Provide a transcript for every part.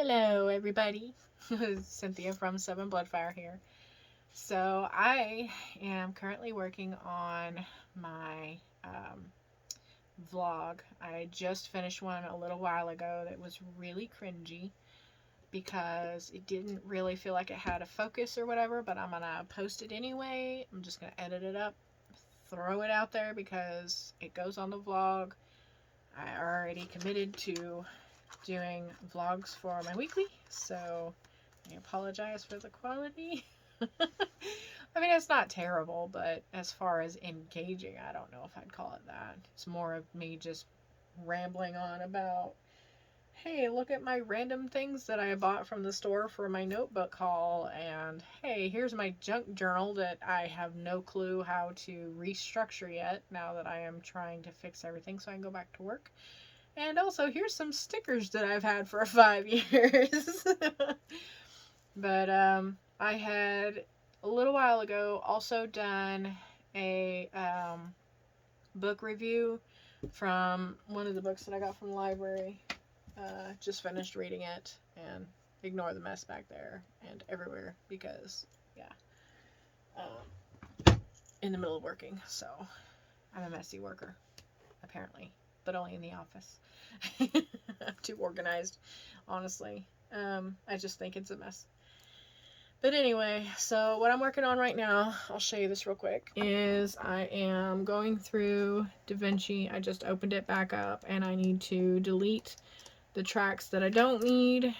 Hello, everybody. Cynthia from Seven Bloodfire here. So, I am currently working on my vlog. I just finished one a little while ago that was really cringy because it didn't really feel like it had a focus or whatever, but I'm gonna post it anyway. I'm just gonna edit it up, throw it out there because it goes on the vlog. I already committed to doing vlogs for my weekly, so I apologize for the quality. I mean, it's not terrible, but as far as engaging, I don't know if I'd call it that. It's more of me just rambling on about, hey, look at my random things that I bought from the store for my notebook haul, and hey, here's my junk journal that I have no clue how to restructure yet now that I am trying to fix everything so I can go back to work. And also, here's some stickers that I've had for 5 years. But I had a little while ago also done a book review from one of the books that I got from the library. Just finished reading it, and ignore the mess back there and everywhere because, yeah, in the middle of working. So I'm a messy worker, apparently, but only in the office. I'm too organized, honestly. I just think it's a mess. But anyway, so what I'm working on right now, I'll show you this real quick, is I am going through Davinci. I just opened it back up, and I need to delete the tracks that I don't need.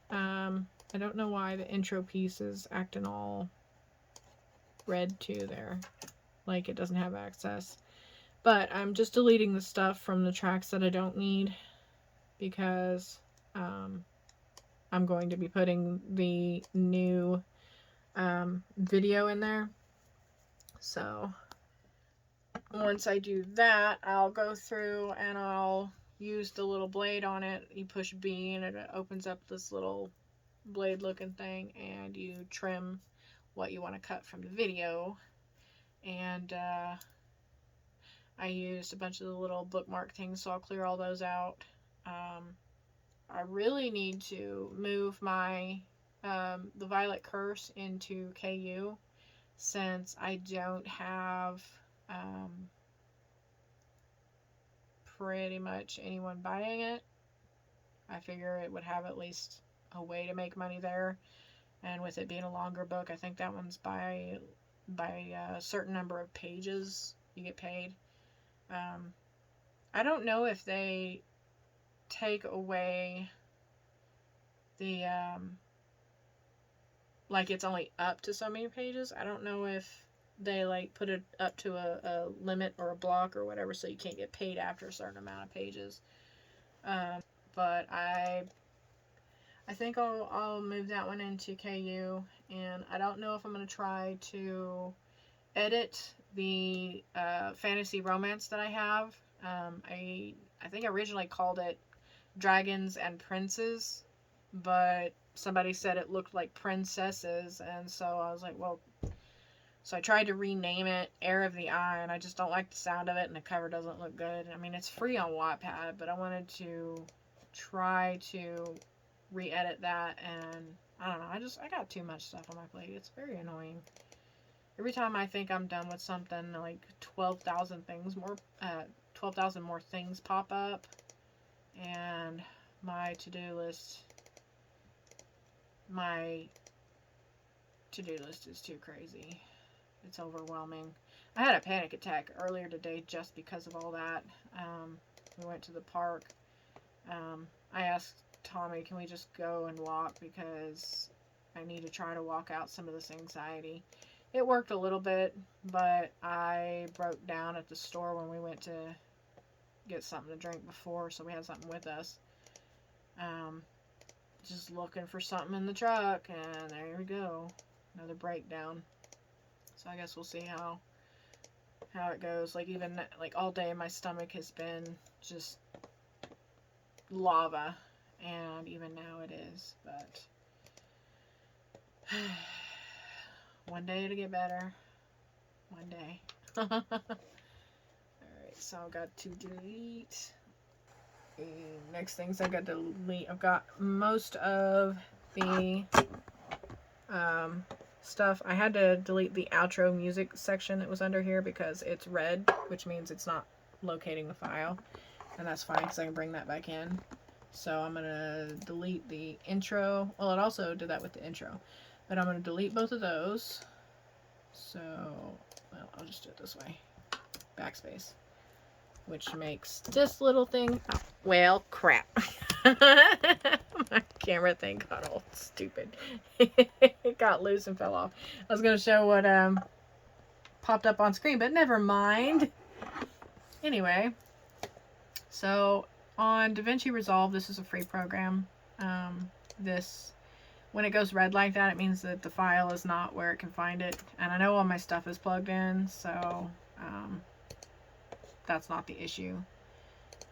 I don't know why the intro piece is acting all red too there, like it doesn't have access. But I'm just deleting the stuff from the tracks that I don't need because I'm going to be putting the new video in there. So once I do that, I'll go through and I'll use the little blade on it. You push B and it opens up this little blade looking thing, and you trim what you want to cut from the video. And I used a bunch of the little bookmark things, so I'll clear all those out. I really need to move my the Violet Curse into KU since I don't have pretty much anyone buying it. I figure it would have at least a way to make money there, and with it being a longer book, I think that one's by a certain number of pages you get paid. I don't know if they take away the like it's only up to so many pages. I don't know if they like put it up to a limit or a block or whatever, so you can't get paid after a certain amount of pages. But I think I'll move that one into KU, and I don't know if I'm going to try to edit the fantasy romance that I have. I think I originally called it Dragons and Princes, but somebody said it looked like princesses, and so I was like, well, so I tried to rename it Heir of the Eye, and I just don't like the sound of it, and the cover doesn't look good. I mean, it's free on Wattpad, but I wanted to try to re-edit that, and I don't know, I got too much stuff on my plate. It's very annoying. Every time I think I'm done with something, like 12,000 more things pop up, and my to-do list is too crazy. It's overwhelming. I had a panic attack earlier today just because of all that. We went to the park. I asked Tommy, can we just go and walk, because I need to try to walk out some of this anxiety. It worked a little bit, but I broke down at the store when we went to get something to drink before, so we had something with us. Just looking for something in the truck, and there we go. Another breakdown. So I guess we'll see how it goes. Like, even like all day my stomach has been just lava, and even now it is, but one day it'll get better. One day. Alright, so I've got to delete next things I got to delete. I've got most of the stuff. I had to delete the outro music section that was under here because it's red, which means it's not locating the file. And that's fine because I can bring that back in. So I'm going to delete the intro. Well, it also did that with the intro. But I'm going to delete both of those. So, well, I'll just do it this way. Backspace. Which makes this little thing... Oh, well, crap. My camera thing got all stupid. It got loose and fell off. I was going to show what popped up on screen, but never mind. Anyway, so on Davinci Resolve, this is a free program. When it goes red like that, it means that the file is not where it can find it. And I know all my stuff is plugged in, so that's not the issue.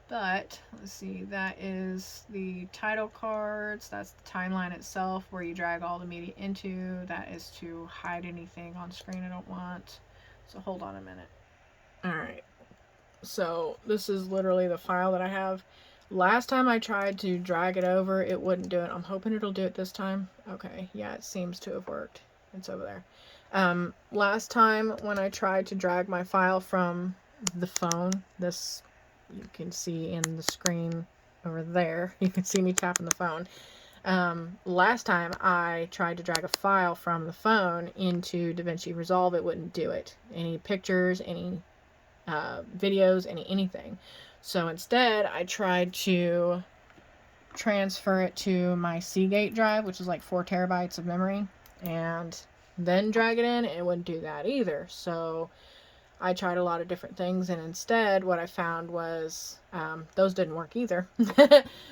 But let's see, that is the title cards. That's the timeline itself where you drag all the media into. That is to hide anything on screen I don't want. So hold on a minute. Alright. So this is literally the file that I have. Last time I tried to drag it over, it wouldn't do it. I'm hoping it'll do it this time. Okay, yeah, it seems to have worked. It's over there. Last time when I tried to drag my file from the phone, this you can see in the screen over there. You can see me tapping the phone. Last time I tried to drag a file from the phone into Davinci Resolve, it wouldn't do it. Any pictures, any videos, anything. So instead, I tried to transfer it to my Seagate drive, which is like 4 terabytes of memory, and then drag it in, and it wouldn't do that either. So I tried a lot of different things, and instead what I found was those didn't work either.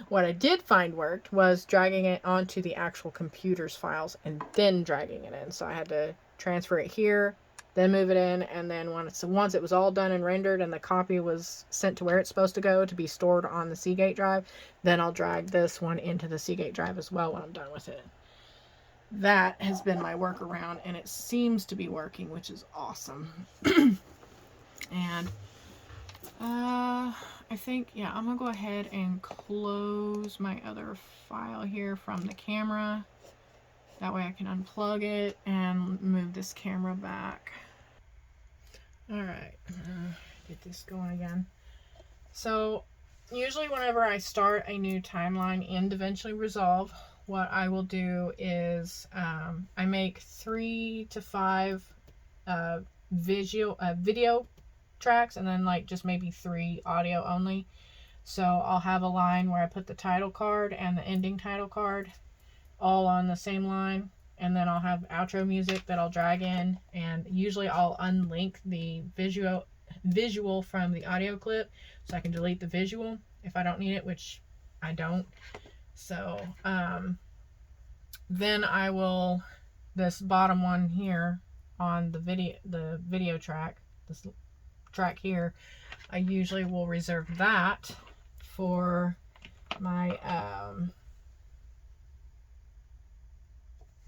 What I did find worked was dragging it onto the actual computer's files and then dragging it in. So I had to transfer it here, then move it in, and then once it was all done and rendered and the copy was sent to where it's supposed to go to be stored on the Seagate drive, then I'll drag this one into the Seagate drive as well when I'm done with it. That has been my workaround, and it seems to be working, which is awesome. And I think, yeah, I'm gonna go ahead and close my other file here from the camera. That way I can unplug it and move this camera back. Alright, get this going again. So usually whenever I start a new timeline in Davinci Resolve, what I will do is I make 3 to 5 video tracks, and then like just maybe 3 audio only. So I'll have a line where I put the title card and the ending title card all on the same line, and then I'll have outro music that I'll drag in, and usually I'll unlink the visual from the audio clip so I can delete the visual if I don't need it, which I don't. So then I will, this bottom one here on the video track, this track here, I usually will reserve that for my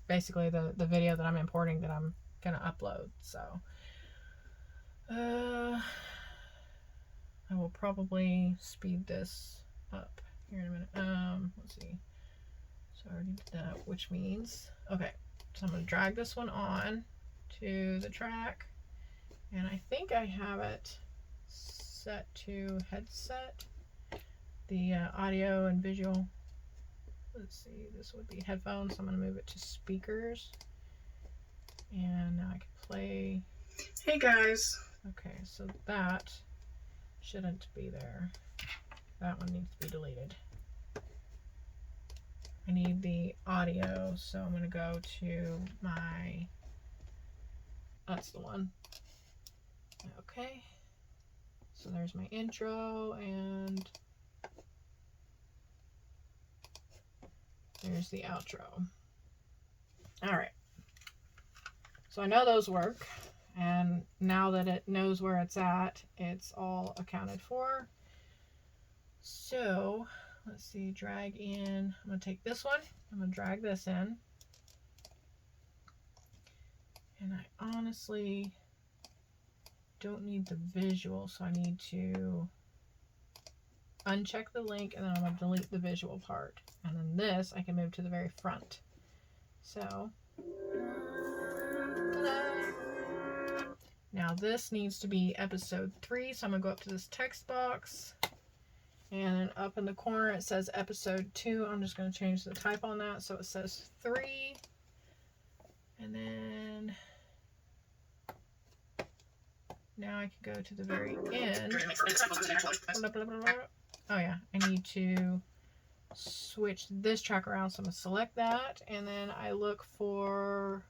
basically the video that I'm importing that I'm gonna upload. So I will probably speed this up here in a minute. Let's see, so I already did that, which means, okay, so I'm gonna drag this one on to the track, and I think I have it set to headset, the audio and visual. Let's see, this would be headphones, so I'm going to move it to speakers, and now I can play. Hey guys. Okay, so that shouldn't be there. That one needs to be deleted. I need the audio, so I'm going to go to my, that's the one. Okay, so there's my intro, and there's the outro. Alright, so I know those work, and now that it knows where it's at, it's all accounted for. So let's see, drag in, I'm going to take this one, I'm going to drag this in, and I honestly don't need the visual, so I need to uncheck the link, and then I'm going to delete the visual part. And then this, I can move to the very front. So, now this needs to be episode 3, so I'm going to go up to this text box, and then up in the corner it says episode 2. I'm just going to change the type on that so it says 3, and then now I can go to the very end. Oh yeah, I need to switch this track around, so I'm going to select that, and then I look for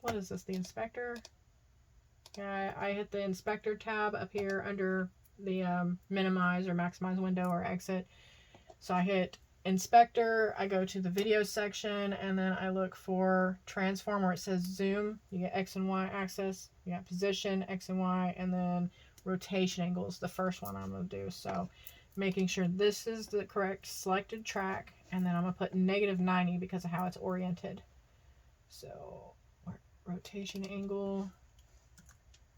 what is this, the inspector? Yeah, I hit the inspector tab up here under the minimize or maximize window or exit. So I hit inspector, I go to the video section, and then I look for transform where it says zoom. You get X and Y axis, you got position, X and Y, and then rotation angle is the first one I'm going to do. So making sure this is the correct selected track, and then I'm going to put -90 because of how it's oriented. So rotation angle,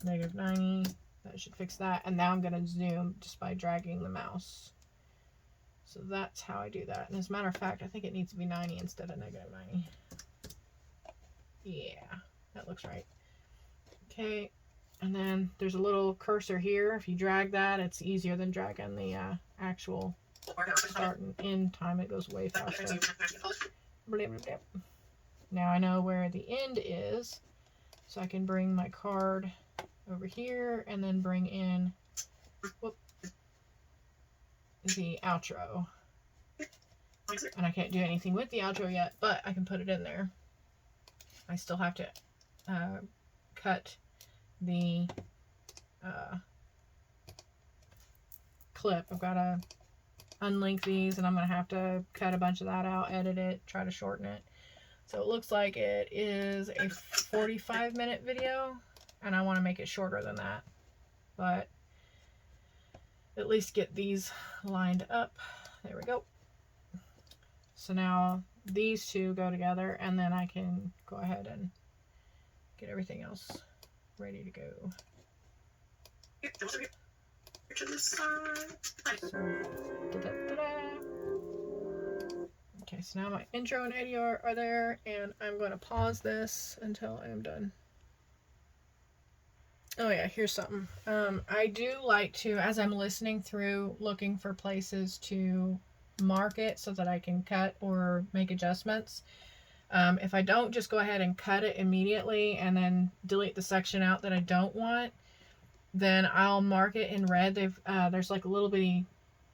-90, that should fix that. And now I'm going to zoom just by dragging the mouse. So that's how I do that. And as a matter of fact, I think it needs to be 90 instead of -90. Yeah, that looks right. Okay, and then there's a little cursor here. If you drag that, it's easier than dragging the actual start and end time. It goes way faster. Blah, blah, blah. Now I know where the end is, so I can bring my card over here and then bring in the outro. And I can't do anything with the outro yet, but I can put it in there. I still have to cut the clip. I've got to unlink these, and I'm going to have to cut a bunch of that out, edit it, try to shorten it. So it looks like it is a 45-minute video, and I want to make it shorter than that. But at least get these lined up. There we go. So now these two go together, and then I can go ahead and get everything else ready to go. Okay, so now my intro and video are there, and I'm going to pause this until I am done. Oh yeah, here's something. I do like to, as I'm listening through, looking for places to mark it so that I can cut or make adjustments. If I don't just go ahead and cut it immediately and then delete the section out that I don't want, then I'll mark it in red. There's like little bitty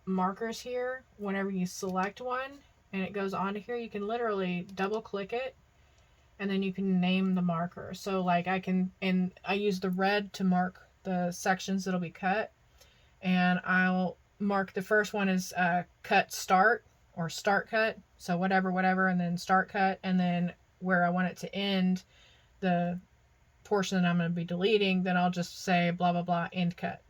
markers here. Whenever you select one and it goes onto here, you can literally double click it, and then you can name the marker. So like I use the red to mark the sections that'll be cut, and I'll mark the first one as cut start or start cut. So whatever, and then start cut, and then where I want it to end, the portion that I'm going to be deleting, then I'll just say blah, blah, blah, end cut.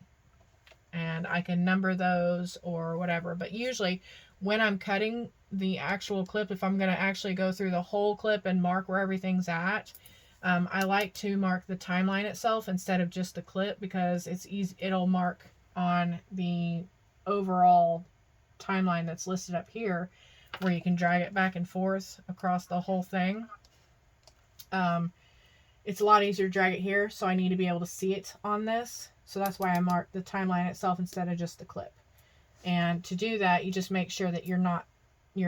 And I can number those or whatever. But usually when I'm cutting the actual clip, if I'm going to actually go through the whole clip and mark where everything's at, I like to mark the timeline itself instead of just the clip, because it's easy. It'll mark on the overall timeline that's listed up here, where you can drag it back and forth across the whole thing. It's a lot easier to drag it here, so I need to be able to see it on this. So that's why I mark the timeline itself instead of just the clip. And to do that, you just make sure that your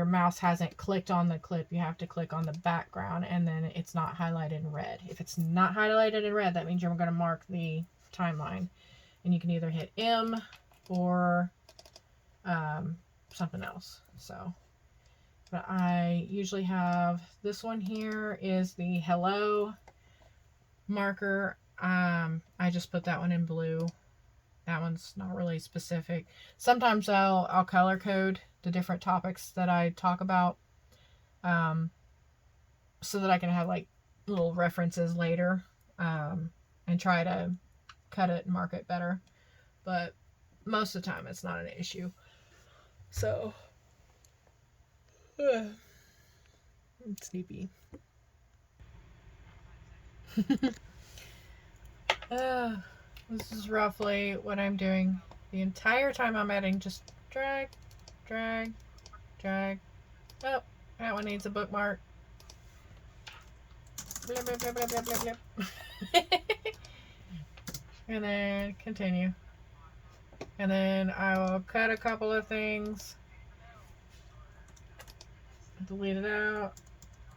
mouse hasn't clicked on the clip. You have to click on the background, and then it's not highlighted in red. If it's not highlighted in red, that means you're going to mark the timeline. And you can either hit M or something else. So, but I usually have this one here is the hello marker. I just put that one in blue. That one's not really specific. Sometimes I'll color code the different topics that I talk about, so that I can have like little references later, and try to cut it and mark it better. But most of the time it's not an issue. So I'm sleepy. This is roughly what I'm doing the entire time I'm editing. Just drag, drag, drag. Oh, that one needs a bookmark. Blip, blip, blip, blip, blip, blip, blip. And then continue. And then I will cut a couple of things, delete it out,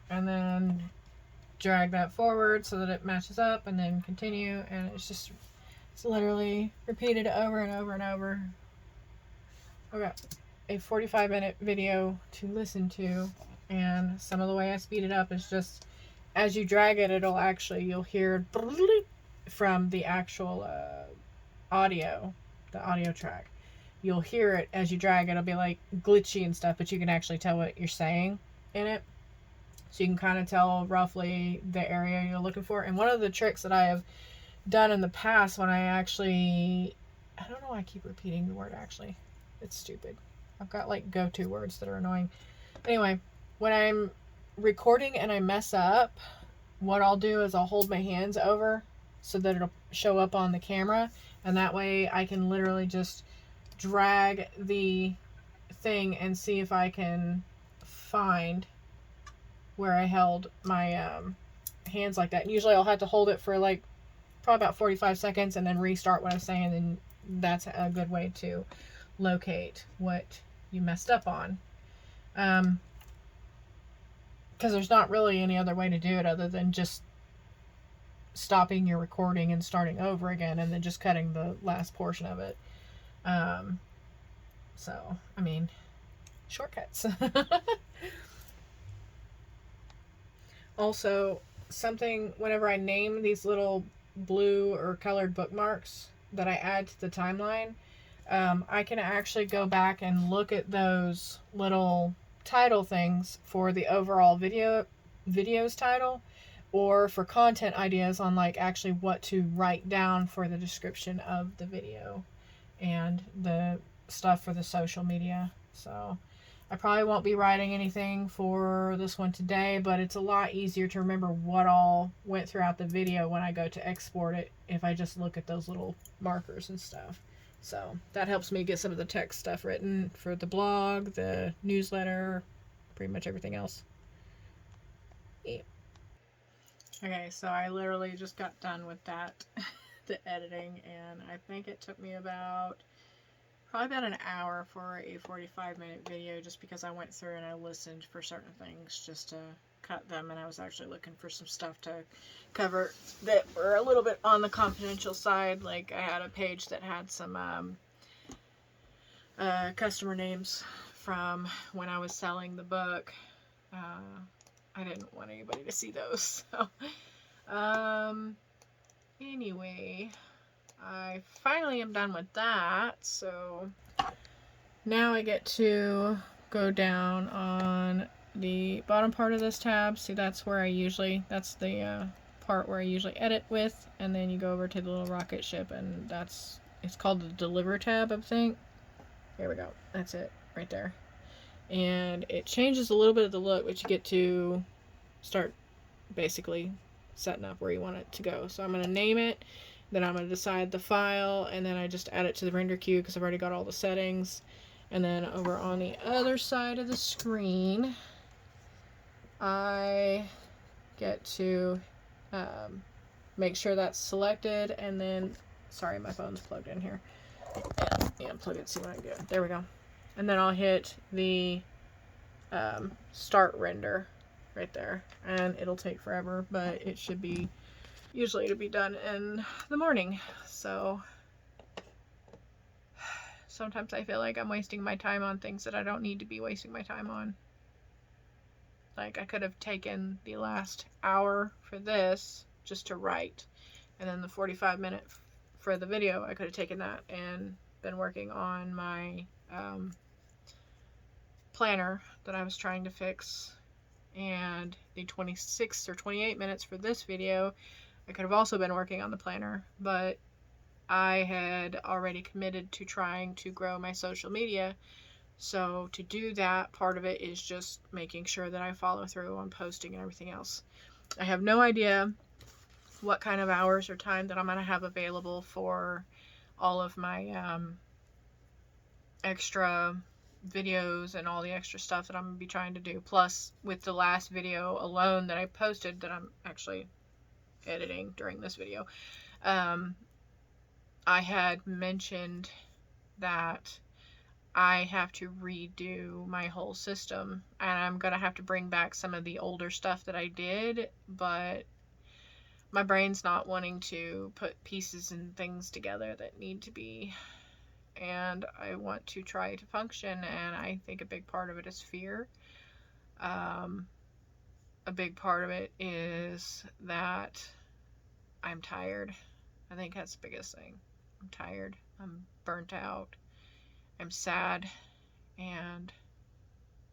and then drag that forward so that it matches up, and then continue. And it's literally repeated over and over and over. I've got a 45-minute video to listen to, and some of the way I speed it up is just as you drag it, you'll hear from the actual audio, the audio track. You'll hear it as you drag it. It'll be like glitchy and stuff, but you can actually tell what you're saying in it. So you can kind of tell roughly the area you're looking for. And one of the tricks that I have done in the past when I don't know why I keep repeating the word actually. It's stupid. I've got like go-to words that are annoying. Anyway, when I'm recording and I mess up, what I'll do is I'll hold my hands over so that it'll show up on the camera, and that way I can literally just drag the thing and see if I can find where I held my hands like that. And usually I'll have to hold it for like probably about 45 seconds and then restart what I'm saying, and that's a good way to locate what you messed up on. Because there's not really any other way to do it other than just stopping your recording and starting over again, and then just cutting the last portion of it. So, I mean, shortcuts. Also, whenever I name these little blue or colored bookmarks that I add to the timeline, I can actually go back and look at those little title things for the overall video's title, or for content ideas on like actually what to write down for the description of the video and the stuff for the social media. So I probably won't be writing anything for this one today, but it's a lot easier to remember what all went throughout the video when I go to export it if I just look at those little markers and stuff. So that helps me get some of the text stuff written for the blog, the newsletter, pretty much everything else. Yeah. Okay, so I literally just got done with that, the editing, and I think it took me probably about an hour for a 45-minute video, just because I went through and I listened for certain things just to cut them, and I was actually looking for some stuff to cover that were a little bit on the confidential side. Like I had a page that had some customer names from when I was selling the book. I didn't want anybody to see those. So, anyway, I finally am done with that. So now I get to go down on the bottom part of this tab. See, that's the part where I usually edit with, and then you go over to the little rocket ship, and it's called the deliver tab, I think. There we go. That's it right there. And it changes a little bit of the look, but you get to start basically setting up where you want it to go. So I'm going to name it, then I'm going to decide the file, and then I just add it to the render queue because I've already got all the settings. And then over on the other side of the screen, I get to make sure that's selected, and then, sorry, my phone's plugged in here. Yeah, plug it, see what I do. There we go. And then I'll hit the start render right there, and it'll take forever, but it should be usually to be done in the morning. So sometimes I feel like I'm wasting my time on things that I don't need to be wasting my time on. Like I could have taken the last hour for this just to write, and then the 45-minute for the video, I could have taken that and been working on my planner that I was trying to fix, and the 26 or 28 minutes for this video, I could have also been working on the planner, but I had already committed to trying to grow my social media. So to do that, part of it is just making sure that I follow through on posting and everything else. I have no idea what kind of hours or time that I'm going to have available for all of my extra videos and all the extra stuff that I'm going to be trying to do. Plus, with the last video alone that I posted, that I'm actually editing during this video, I had mentioned that I have to redo my whole system, and I'm going to have to bring back some of the older stuff that I did, but my brain's not wanting to put pieces and things together that need to be, and I want to try to function, and I think a big part of it is fear. A big part of it is that I'm tired. I think that's the biggest thing. I'm tired. I'm burnt out. I'm sad. And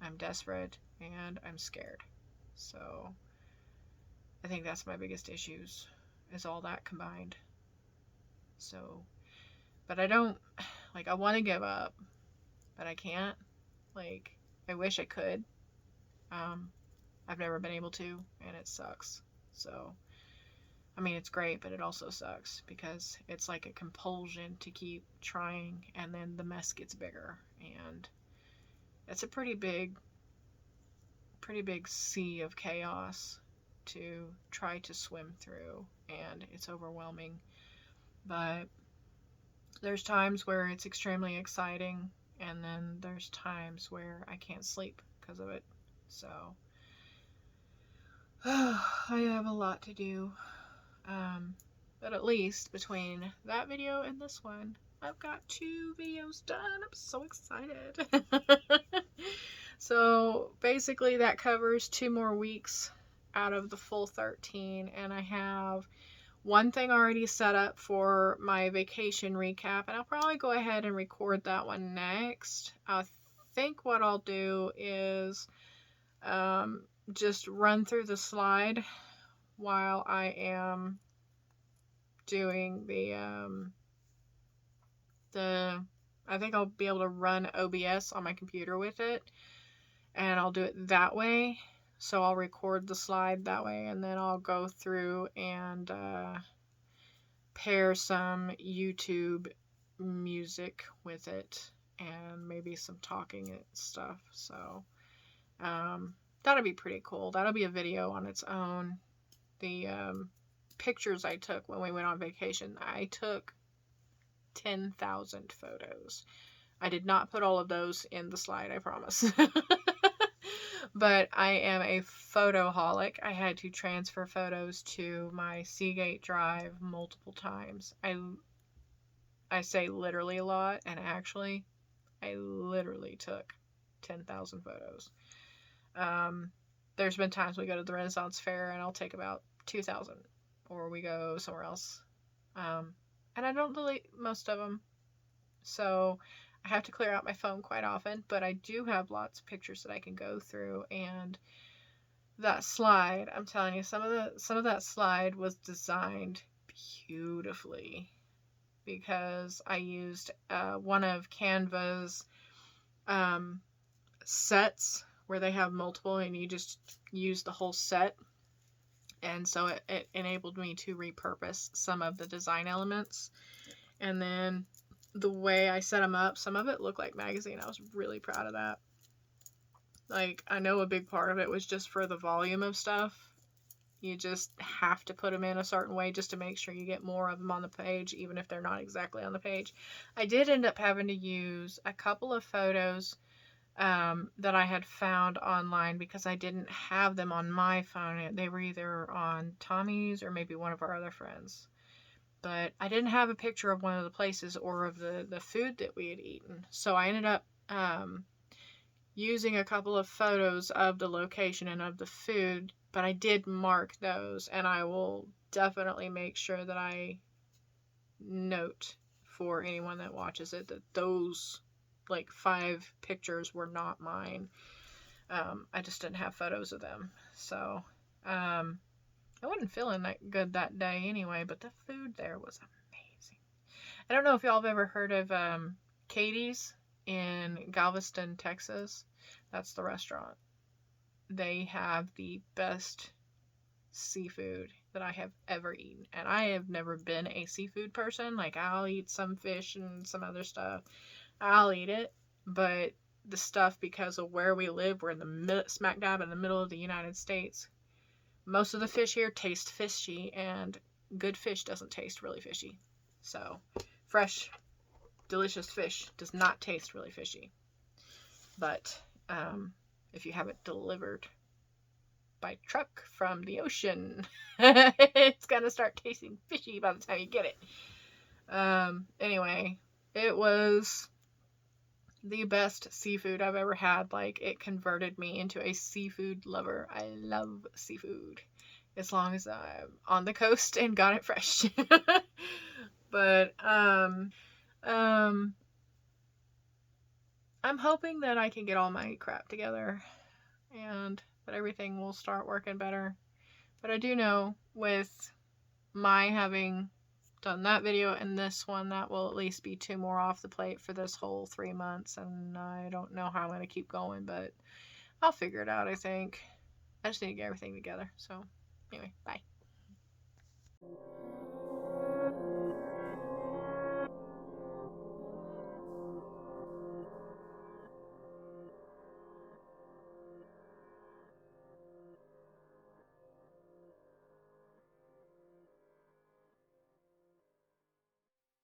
I'm desperate. And I'm scared. So I think that's my biggest issues, is all that combined. So, but I don't, like, I want to give up, but I can't. Like, I wish I could. I've never been able to, and it sucks. So, I mean, it's great, but it also sucks because it's like a compulsion to keep trying, and then the mess gets bigger, and it's a pretty big sea of chaos to try to swim through, and it's overwhelming. But there's times where it's extremely exciting, and then there's times where I can't sleep because of it. So I have a lot to do. But at least between that video and this one, I've got 2 videos done. I'm so excited. So basically that covers 2 more weeks out of the full 13, and I have one thing already set up for my vacation recap, and I'll probably go ahead and record that one next. I think what I'll do is just run through the slide while I am doing I think I'll be able to run OBS on my computer with it, and I'll do it that way. So I'll record the slide that way, and then I'll go through and pair some YouTube music with it, and maybe some talking and stuff. So that'll be pretty cool. That'll be a video on its own. The pictures I took when we went on vacation, I took 10,000 photos. I did not put all of those in the slide, I promise. But I am a photoholic. I had to transfer photos to my Seagate drive multiple times. I say literally a lot, and actually, I literally took 10,000 photos. There's been times we go to the Renaissance Fair and I'll take about 2,000, or we go somewhere else. And I don't delete most of them, so I have to clear out my phone quite often, but I do have lots of pictures that I can go through. And that slide, I'm telling you, some of that slide was designed beautifully because I used one of Canva's sets where they have multiple and you just use the whole set. And so it enabled me to repurpose some of the design elements. And then the way I set them up, some of it looked like magazine. I was really proud of that. Like, I know a big part of it was just for the volume of stuff. You just have to put them in a certain way just to make sure you get more of them on the page, even if they're not exactly on the page. I did end up having to use a couple of photos that I had found online because I didn't have them on my phone. They were either on Tommy's or maybe one of our other friends. But I didn't have a picture of one of the places or of the food that we had eaten. So I ended up using a couple of photos of the location and of the food, but I did mark those, and I will definitely make sure that I note for anyone that watches it that those like 5 pictures were not mine. I just didn't have photos of them. So I wasn't feeling that good that day anyway, but the food there was amazing. I don't know if y'all have ever heard of Katie's in Galveston, Texas. That's the restaurant. They have the best seafood that I have ever eaten. And I have never been a seafood person. Like, I'll eat some fish and some other stuff. I'll eat it. But the stuff, because of where we live, we're in the smack dab in the middle of the United States. Most of the fish here taste fishy, and good fish doesn't taste really fishy. So, fresh, delicious fish does not taste really fishy. But if you have it delivered by truck from the ocean, it's gonna start tasting fishy by the time you get it. Anyway, it was the best seafood I've ever had. Like, it converted me into a seafood lover. I love seafood as long as I'm on the coast and got it fresh. But I'm hoping that I can get all my crap together and that everything will start working better. But I do know with my having done that video and this one, that will at least be 2 more off the plate for this whole 3 months. And I don't know how I'm going to keep going, but I'll figure it out, I think. I just need to get everything together. So, anyway, bye.